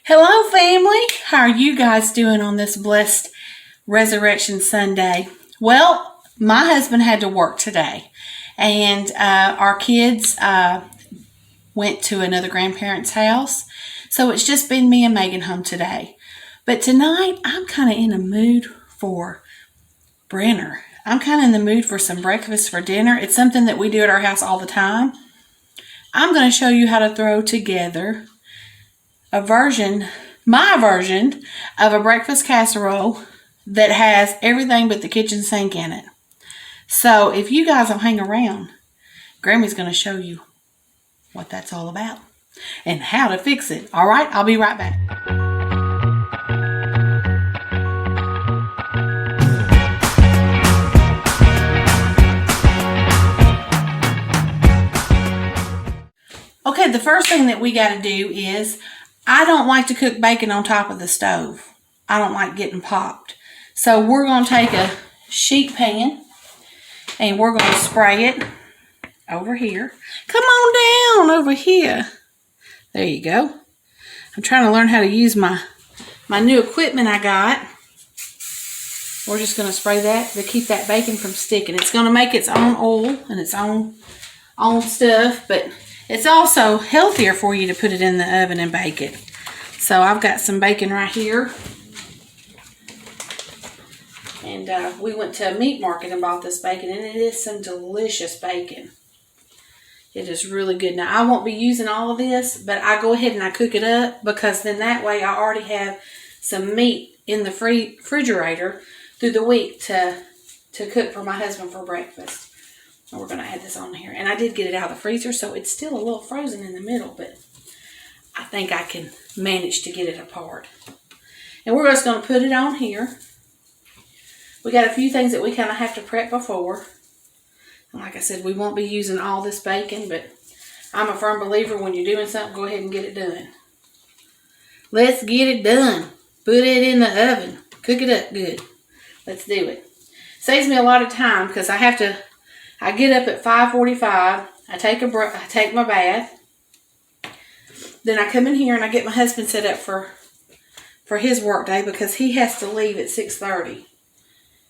Hello family, how are you guys doing on this blessed Resurrection Sunday? Well, my husband had to work today and our kids went to another grandparent's house, so it's just been me and Megan home today. But tonight I'm kind of in a mood for Brenner. I'm kind of in the mood for some breakfast for dinner. It's something that we do at our house all the time. I'm going to show you how to throw together my version of a breakfast casserole that has everything but the kitchen sink in it. So if you guys will hang around, Grammy's going to show you what that's all about and how to fix it. All right, I'll be right back. Okay, the first thing that we got to do is, I don't like to cook bacon on top of the stove. I don't like getting popped. So we're going to take a sheet pan and we're going to spray it over here. Come on down over here. There you go. I'm trying to learn how to use my new equipment I got. We're just going to spray that to keep that bacon from sticking. It's going to make its own oil and its own stuff, but it's also healthier for you to put it in the oven and bake it. So I've got some bacon right here. And we went to a meat market and bought this bacon, and it is some delicious bacon. It is really good. Now, I won't be using all of this, but I go ahead and I cook it up, because then that way I already have some meat in the refrigerator through the week to cook for my husband for breakfast. And we're going to add this on here. And I did get it out of the freezer, so it's still a little frozen in the middle, but I think I can manage to get it apart. And we're just going to put it on here. We got a few things that we kind of have to prep before. And like I said, we won't be using all this bacon, but I'm a firm believer when you're doing something, go ahead and get it done. Let's get it done. Put it in the oven. Cook it up good. Let's do it. Saves me a lot of time, because I get up at 5:45. I take my bath. Then I come in here and I get my husband set up for his work day, because he has to leave at 6:30.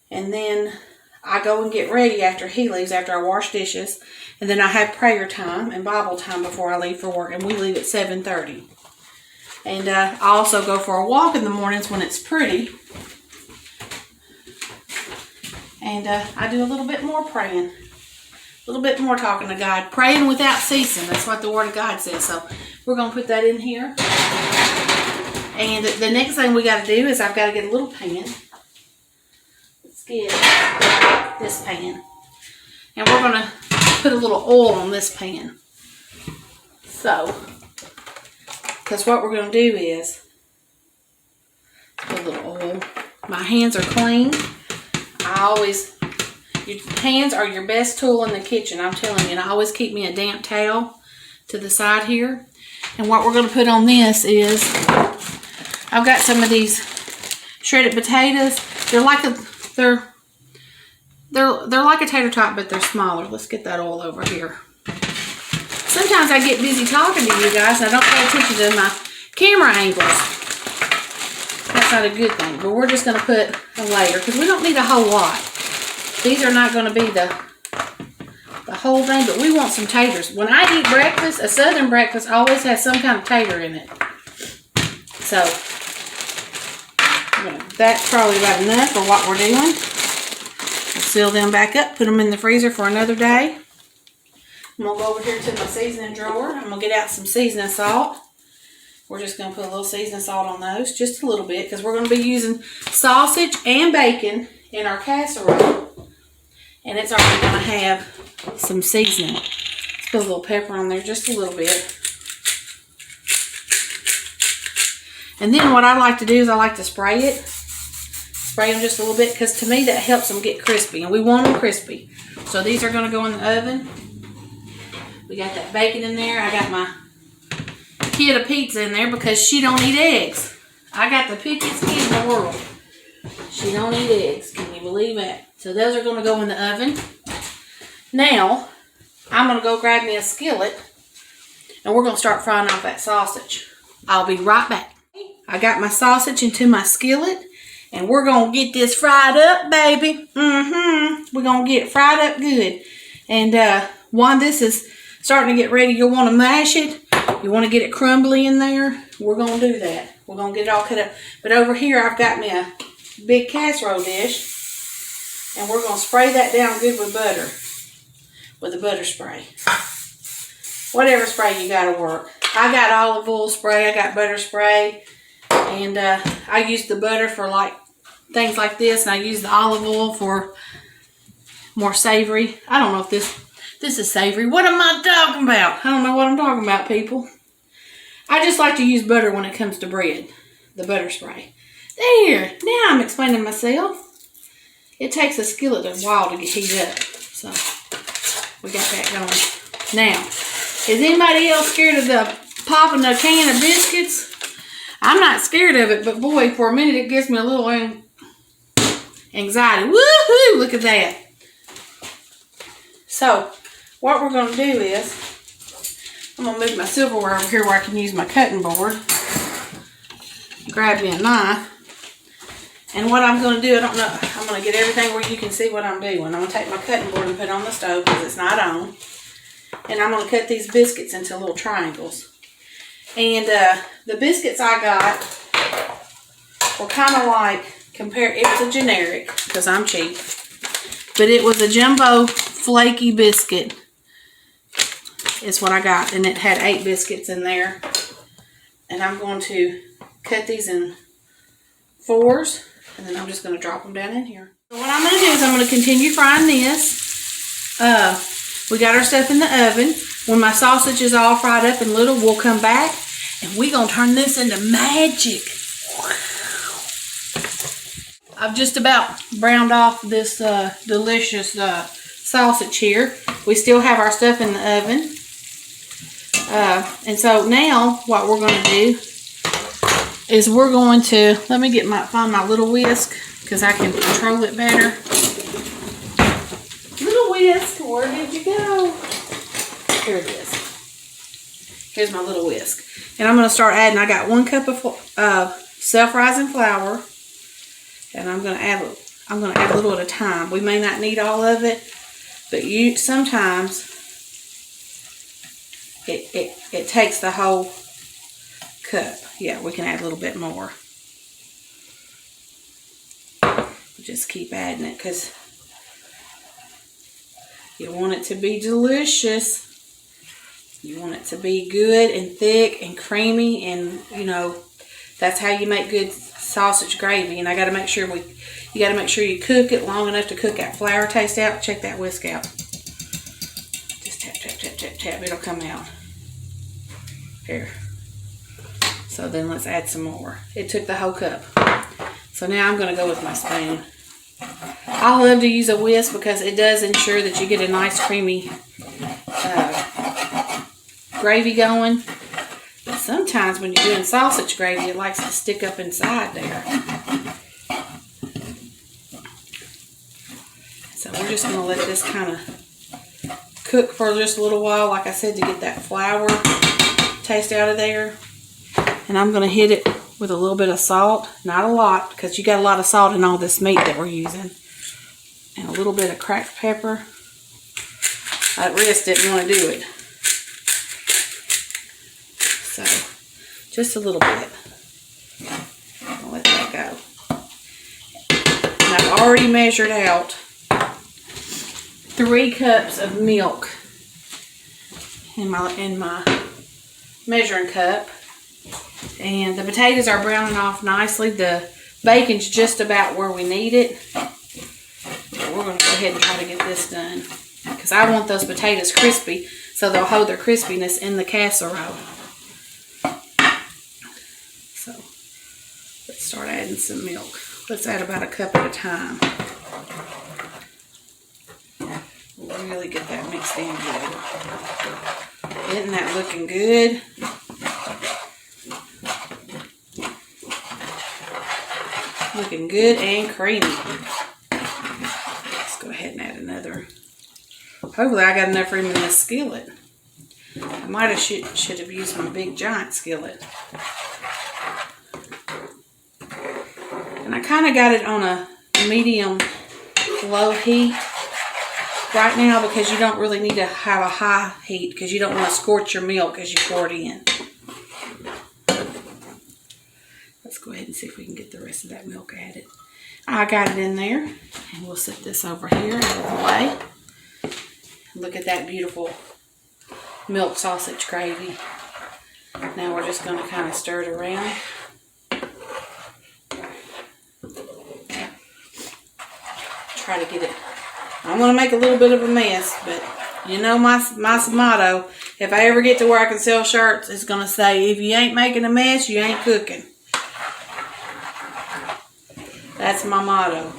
And then I go and get ready after he leaves, after I wash dishes. And then I have prayer time and Bible time before I leave for work, and we leave at 7:30. And I also go for a walk in the mornings when it's pretty. And I do a little bit more praying. A little bit more talking to God. Praying without ceasing. That's what the Word of God says. So we're going to put that in here. And the next thing we got to do is I've got to get a little pan. Let's get this pan. And we're going to put a little oil on this pan. So, because what we're going to do is put a little oil. My hands are clean. Your hands are your best tool in the kitchen, I'm telling you. And I always keep me a damp towel to the side here. And what we're going to put on this is, I've got some of these shredded potatoes. They're like a tater tot, but they're smaller. Let's get that all over here. Sometimes I get busy talking to you guys, and I don't pay attention to my camera angles. That's not a good thing. But we're just going to put a layer, because we don't need a whole lot. These are not going to be the whole thing, but we want some taters. When I eat breakfast, a southern breakfast always has some kind of tater in it. So, that's probably about enough for what we're doing. We'll seal them back up, put them in the freezer for another day. I'm going to go over here to my seasoning drawer. I'm going to get out some seasoning salt. We're just going to put a little seasoning salt on those, just a little bit, because we're going to be using sausage and bacon in our casserole. And it's already going to have some seasoning. Let's put a little pepper on there, just a little bit. And then what I like to do is I like to spray it. Spray them just a little bit, because to me that helps them get crispy. And we want them crispy. So these are going to go in the oven. We got that bacon in there. I got my kid a pizza in there, because she don't eat eggs. I got the pickiest kid in the world. She don't eat eggs. Can you believe that? So those are going to go in the oven. Now, I'm going to go grab me a skillet, and we're going to start frying off that sausage. I'll be right back. I got my sausage into my skillet. And we're going to get this fried up, baby. We're going to get it fried up good. And while this is starting to get ready, you'll want to mash it. You want to get it crumbly in there. We're going to do that. We're going to get it all cut up. But over here, I've got me a big casserole dish. And we're going to spray that down good with butter. With a butter spray. Whatever spray you got to work. I got olive oil spray. I got butter spray. And I use the butter for like things like this. And I use the olive oil for more savory. I don't know if this is savory. What am I talking about? I don't know what I'm talking about, people. I just like to use butter when it comes to bread. The butter spray. There. Now I'm explaining myself. It takes a skillet a while to get heated up. So we got that going. Now, is anybody else scared of the popping a can of biscuits? I'm not scared of it, but boy, for a minute it gives me a little anxiety. Woohoo! Look at that. So, what we're going to do is, I'm going to move my silverware over here where I can use my cutting board. Grab me a knife. And what I'm going to do, I don't know, I'm going to get everything where you can see what I'm doing. I'm going to take my cutting board and put it on the stove because it's not on. And I'm going to cut these biscuits into little triangles. And the biscuits I got were kind of like, it was a generic, because I'm cheap. But it was a jumbo flaky biscuit. Is what I got. And it had 8 biscuits in there. And I'm going to cut these in 4s. And then I'm just going to drop them down in here. So what I'm going to do is I'm going to continue frying this. We got our stuff in the oven. When my sausage is all fried up and little, we'll come back. And we're going to turn this into magic. I've just about browned off this delicious sausage here. We still have our stuff in the oven. And so now what we're going to do is we're going to, let me find my little whisk because I can control it better. Little whisk, where did you go? Here it is. Here's my little whisk. And I'm going to start adding, I got 1 cup of self-rising flour. And I'm going to add a little at a time. We may not need all of it, but sometimes it takes the whole cup. Yeah, we can add a little bit more. Just keep adding it because you want it to be delicious. You want it to be good and thick and creamy, and you know that's how you make good sausage gravy. And I got to make sure you got to make sure you cook it long enough to cook that flour taste out. Check that whisk out. Just tap, tap, tap, tap, tap. It'll come out. Here. So then let's add some more. It took the whole cup. So now I'm going to go with my spoon. I love to use a whisk because it does ensure that you get a nice creamy gravy going. But sometimes when you're doing sausage gravy, it likes to stick up inside there. So we're just going to let this kind of cook for just a little while, like I said, to get that flour taste out of there. And I'm going to hit it with a little bit of salt. Not a lot, because you got a lot of salt in all this meat that we're using. And a little bit of cracked pepper. That wrist didn't want to do it. So, just a little bit. I'll let that go. And I've already measured out 3 cups of milk in my measuring cup. And the potatoes are browning off nicely. The bacon's just about where we need it. But we're going to go ahead and try to get this done. Because I want those potatoes crispy so they'll hold their crispiness in the casserole. So, let's start adding some milk. Let's add about a cup at a time. We'll really get that mixed in good. Isn't that looking good? Looking good and creamy. Let's go ahead and add another. Hopefully I got enough room in this skillet. I might have should have used my big giant skillet. I kind of got it on a medium low heat right now because you don't really need to have a high heat because you don't want to scorch your milk as you pour it in. Let's go ahead and see if we can get the rest of that milk added. I got it in there, and we'll set this over here out of the way. Look at that beautiful milk sausage gravy. Now we're just going to kind of stir it around. Try to get it. I'm going to make a little bit of a mess, but you know my motto, if I ever get to where I can sell shirts, it's going to say, if you ain't making a mess, you ain't cooking. That's my motto.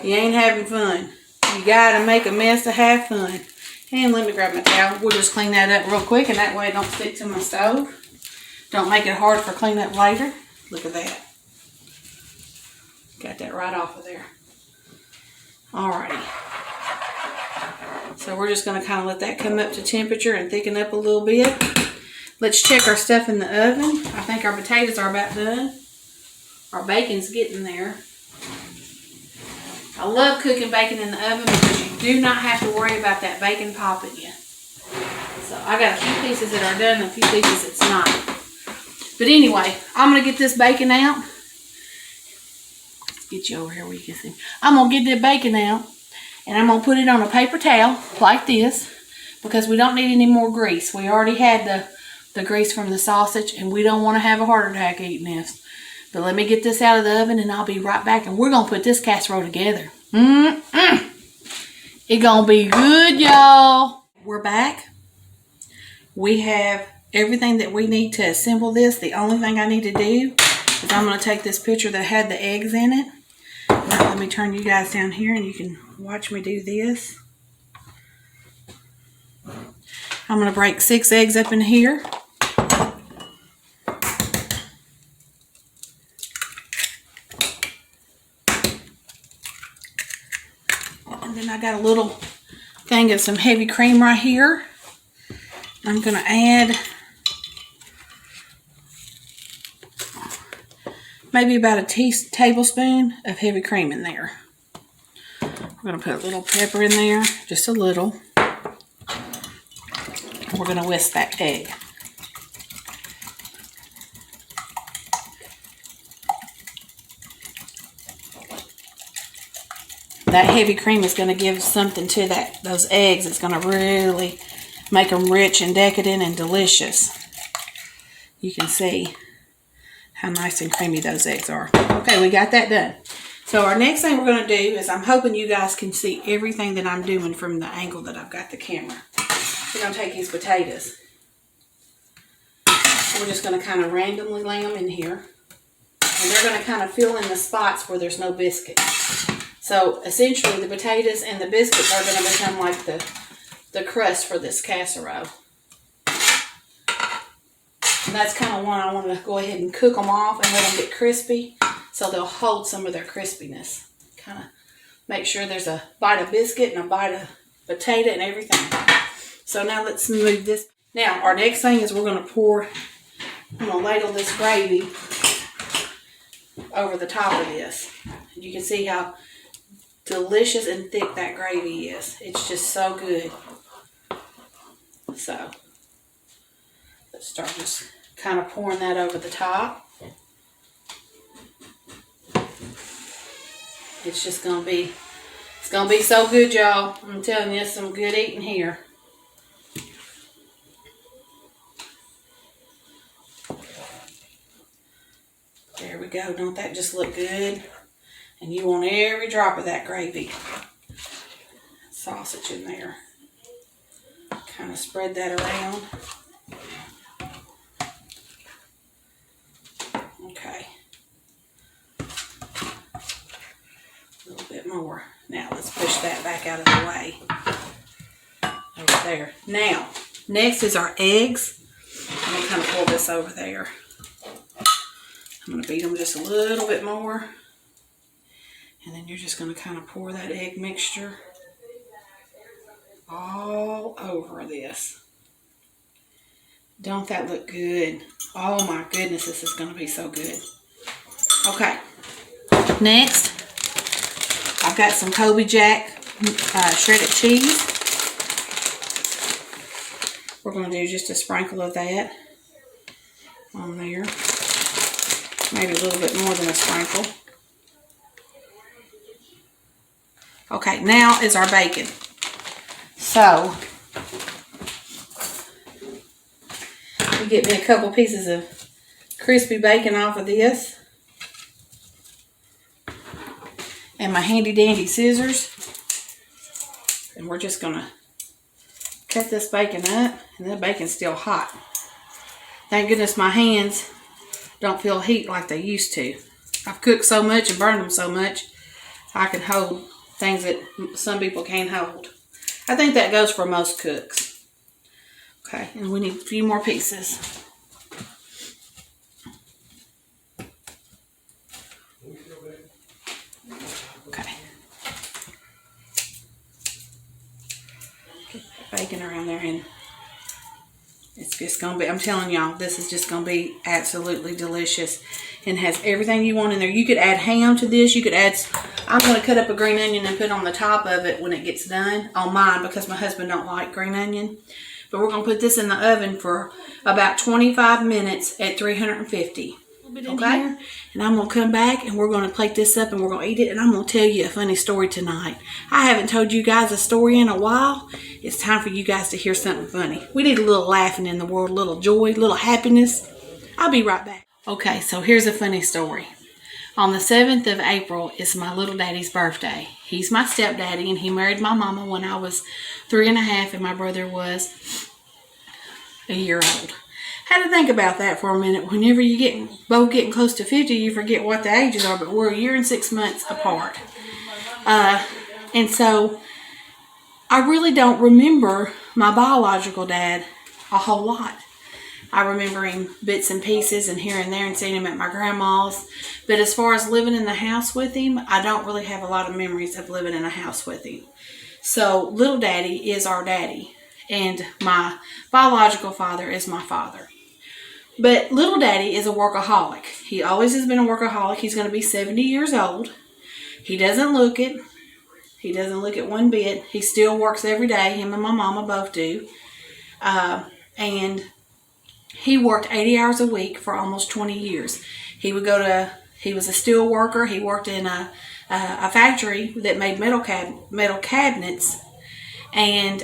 You ain't having fun. You got to make a mess to have fun. And let me grab my towel. We'll just clean that up real quick, and that way it don't stick to my stove. Don't make it hard for cleanup later. Look at that. Got that right off of there. Alrighty. So we're just going to kind of let that come up to temperature and thicken up a little bit. Let's check our stuff in the oven. I think our potatoes are about done. Our bacon's getting there. I love cooking bacon in the oven because you do not have to worry about that bacon popping you. So I got a few pieces that are done and a few pieces that's not. But anyway, I'm going to get this bacon out. Get you over here where you can see. I'm going to get the bacon out, and I'm going to put it on a paper towel like this because we don't need any more grease. We already had the grease from the sausage, and we don't want to have a heart attack eating this. But let me get this out of the oven, and I'll be right back, and we're going to put this casserole together. It's going to be good, y'all. We're back. We have everything that we need to assemble this. The only thing I need to do is I'm going to take this picture that had the eggs in it. Now, let me turn you guys down here, and you can watch me do this. I'm going to break 6 eggs up in here. And then I got a little thing of some heavy cream right here. I'm going to add maybe about a tablespoon of heavy cream in there. We're going to put a little pepper in there, just a little. We're going to whisk that egg. That heavy cream is going to give something to those eggs. It's going to really make them rich and decadent and delicious. You can see how nice and creamy those eggs are. Okay, we got that done. So our next thing we're going to do is I'm hoping you guys can see everything that I'm doing from the angle that I've got the camera. We're going to take these potatoes. We're just going to kind of randomly lay them in here. And they're going to kind of fill in the spots where there's no biscuit. So essentially the potatoes and the biscuits are going to become like the crust for this casserole. And that's kind of why I want to go ahead and cook them off and let them get crispy so they'll hold some of their crispiness. Kind of make sure there's a bite of biscuit and a bite of potato and everything. So now let's move this. Now our next thing is we're going to I'm going to ladle this gravy over the top of this. And you can see how delicious and thick that gravy is. It's just so good. So let's start just kind of pouring that over the top. It's just going to be, it's going to be so good, y'all. I'm telling you, it's some good eating here. There we go. Don't that just look good? And you want every drop of that gravy. Sausage in there. Kind of spread that around. Okay. A little bit more. Now let's push that back out of the way. Over there. Now, next is our eggs. I'm going to kind of pull this over there. I'm going to beat them just a little bit more. And then you're just going to kind of pour that egg mixture all over this. Don't that look good? Oh my goodness, this is going to be so good. Okay. Next, I've got some Kobe Jack shredded cheese. We're going to do just a sprinkle of that on there. Maybe a little bit more than a sprinkle. Okay, now is our bacon. So, we get me a couple pieces of crispy bacon off of this. And my handy dandy scissors. And we're just going to cut this bacon up. And the bacon's still hot. Thank goodness my hands don't feel heat like they used to. I've cooked so much and burned them so much, I can hold things that some people can't hold. I think that goes for most cooks. Okay, and we need a few more pieces. Okay. Get that bacon around there, and it's just going to be, I'm telling y'all, this is just going to be absolutely delicious. And has everything you want in there. You could add ham to this. You could add, I'm going to cut up a green onion and put on the top of it when it gets done on mine because my husband don't like green onion. But we're going to put this in the oven for about 25 minutes at 350. Okay? And I'm going to come back and we're going to plate this up and we're going to eat it. And I'm going to tell you a funny story tonight. I haven't told you guys a story in a while. It's time for you guys to hear something funny. We need a little laughing in the world, a little joy, a little happiness. I'll be right back. Okay, so here's a funny story. On the 7th of April is my little daddy's birthday. He's my stepdaddy, and he married my mama when I was 3 and a half, and my brother was a year old. Had to think about that for a minute. Whenever you both getting close to 50, you forget what the ages are, but we're a year and 6 months apart. And so I really don't remember my biological dad a whole lot. I remember him bits and pieces and here and there and seeing him at my grandma's. But as far as living in the house with him, I don't really have a lot of memories of living in a house with him. So little daddy is our daddy. And my biological father is my father. But little daddy is a workaholic. He always has been a workaholic. He's going to be 70 years old. He doesn't look it. He doesn't look it one bit. He still works every day. Him and my mama both do. And he worked 80 hours a week for almost 20 years. He was a steel worker. He worked in a factory that made metal cabinets. And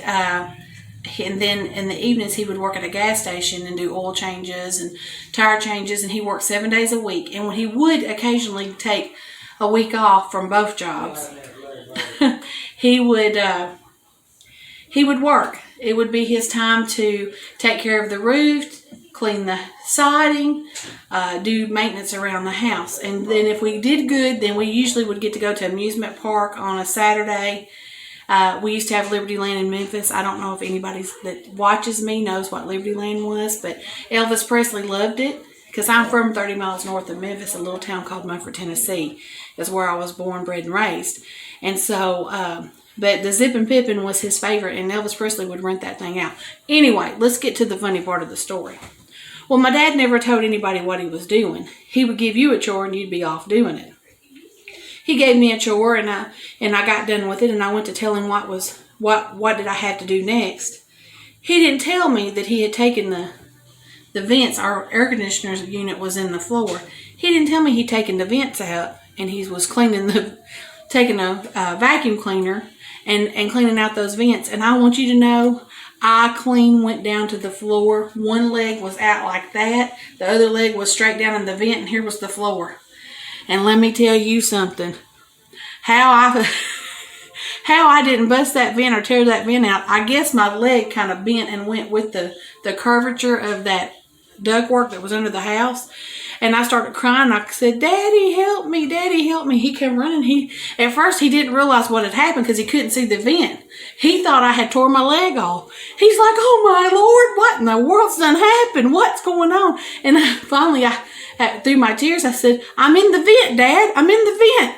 then in the evenings he would work at a gas station and do oil changes and tire changes. And he worked 7 days a week. And when he would occasionally take a week off from both jobs, he would work. It would be his time to take care of the roof, clean the siding, do maintenance around the house. And then if we did good, then we usually would get to go to amusement park on a Saturday. We used to have Liberty Land in Memphis. I don't know if anybody that watches me knows what Liberty Land was, but Elvis Presley loved it because I'm from 30 miles north of Memphis, a little town called Munford, Tennessee, is where I was born, bred, and raised. And so, but the Zippin' Pippin was his favorite, and Elvis Presley would rent that thing out. Anyway, let's get to the funny part of the story. Well, my dad never told anybody what he was doing. He would give you a chore and you'd be off doing it. He gave me a chore and I got done with it, and I went to tell him what did I have to do next. He didn't tell me that he had taken the vents. Our air conditioner unit was in the floor. He didn't tell me he'd taken the vents out and he was taking a vacuum cleaner and cleaning out those vents. And I want you to know, I went down to the floor. One leg was out like that. The other leg was straight down in the vent, and here was the floor. And let me tell you something. How I didn't bust that vent or tear that vent out, I guess my leg kind of bent and went with the curvature of that ductwork that was under the house. And I started crying. I said, "Daddy, help me. Daddy, help me." He came running. At first, he didn't realize what had happened because he couldn't see the vent. He thought I had tore my leg off. He's like, "Oh, my Lord, what in the world's done happened? What's going on?" And finally, through my tears, I said, "I'm in the vent, Dad. I'm in the vent."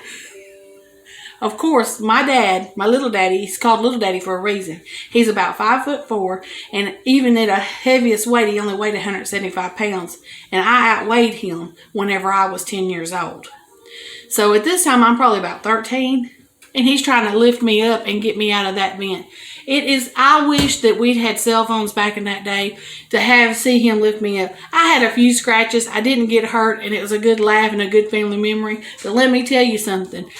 Of course, my dad, my little daddy, he's called Little Daddy for a reason. He's about 5'4", and even at a heaviest weight, he only weighed 175 pounds. And I outweighed him whenever I was 10 years old. So at this time, I'm probably about 13. And he's trying to lift me up and get me out of that vent. I wish that we'd had cell phones back in that day to see him lift me up. I had a few scratches. I didn't get hurt, and it was a good laugh and a good family memory. But let me tell you something.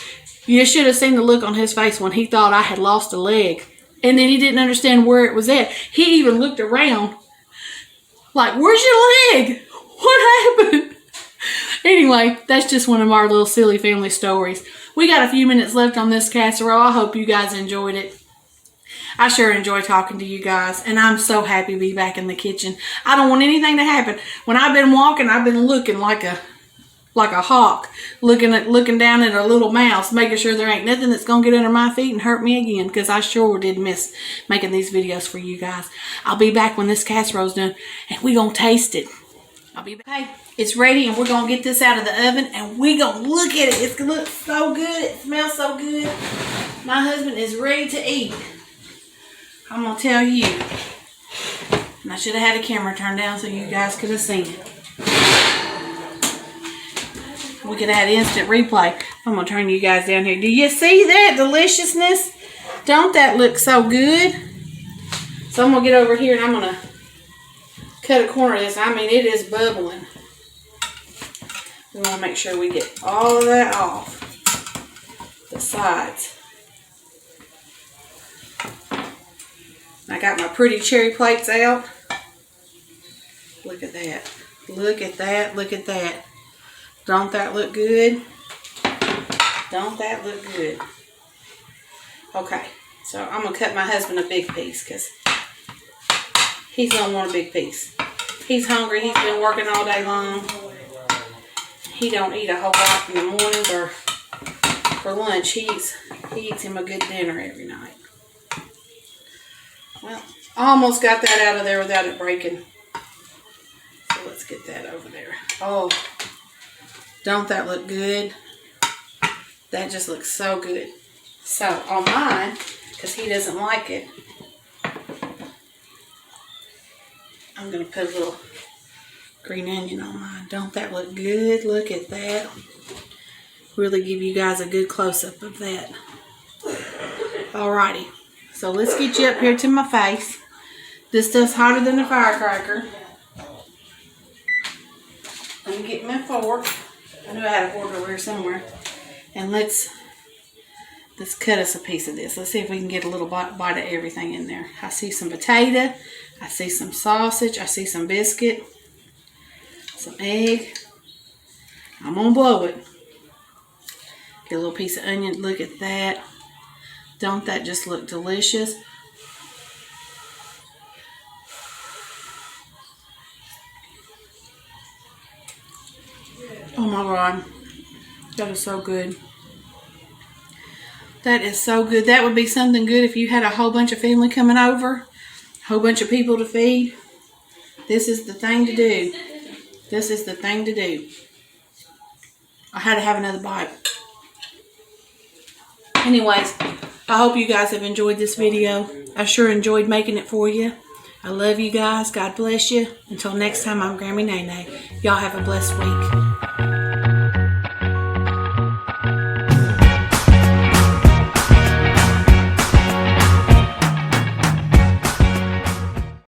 You should have seen the look on his face when he thought I had lost a leg. And then he didn't understand where it was at. He even looked around like, where's your leg? What happened? Anyway, that's just one of our little silly family stories. We got a few minutes left on this casserole. I hope you guys enjoyed it. I sure enjoy talking to you guys, and I'm so happy to be back in the kitchen. I don't want anything to happen. When I've been walking, I've been looking like a hawk, looking down at a little mouse, making sure there ain't nothing that's gonna get under my feet and hurt me again, because I sure did miss making these videos for you guys. I'll be back when this casserole's done, and we gonna taste it. I'll be back. Hey, it's ready, and we're gonna get this out of the oven, and we gonna look at it. It's gonna look so good. It smells so good. My husband is ready to eat. I'm gonna tell you. And I should have had a camera turned down so you guys could have seen it. We could have had instant replay. I'm gonna turn you guys down here. Do you see that deliciousness? Don't that look so good? So I'm gonna get over here and I'm gonna cut a corner of this. I mean, it is bubbling. We want to make sure we get all of that off the sides. I got my pretty cherry plates out. Look at that. Look at that. Look at that. Don't that look good? Don't that look good? Okay, so I'm going to cut my husband a big piece because he's going to want a big piece. He's hungry. He's been working all day long. He don't eat a whole lot in the mornings or for lunch. He eats him a good dinner every night. Well, I almost got that out of there without it breaking. So let's get that over there. Oh, don't that look good? That just looks so good. So on mine, because he doesn't like it, I'm going to put a little green onion on mine. Don't that look good? Look at that. Really give you guys a good close-up of that. Alrighty. So let's get you up here to my face. This stuff's hotter than a firecracker. Let me get my fork. I knew I had a fork over here somewhere. And let's cut us a piece of this. Let's see if we can get a little bite of everything in there. I see some potato. I see some sausage. I see some biscuit. Some egg. I'm going to blow it. Get a little piece of onion. Look at that. Don't that just look delicious? Oh my God. That is so good. That is so good. That would be something good if you had a whole bunch of family coming over. A whole bunch of people to feed. This is the thing to do. This is the thing to do. I had to have another bite. Anyways, I hope you guys have enjoyed this video. I sure enjoyed making it for you. I love you guys. God bless you. Until next time, I'm Grammy Nene. Y'all have a blessed week.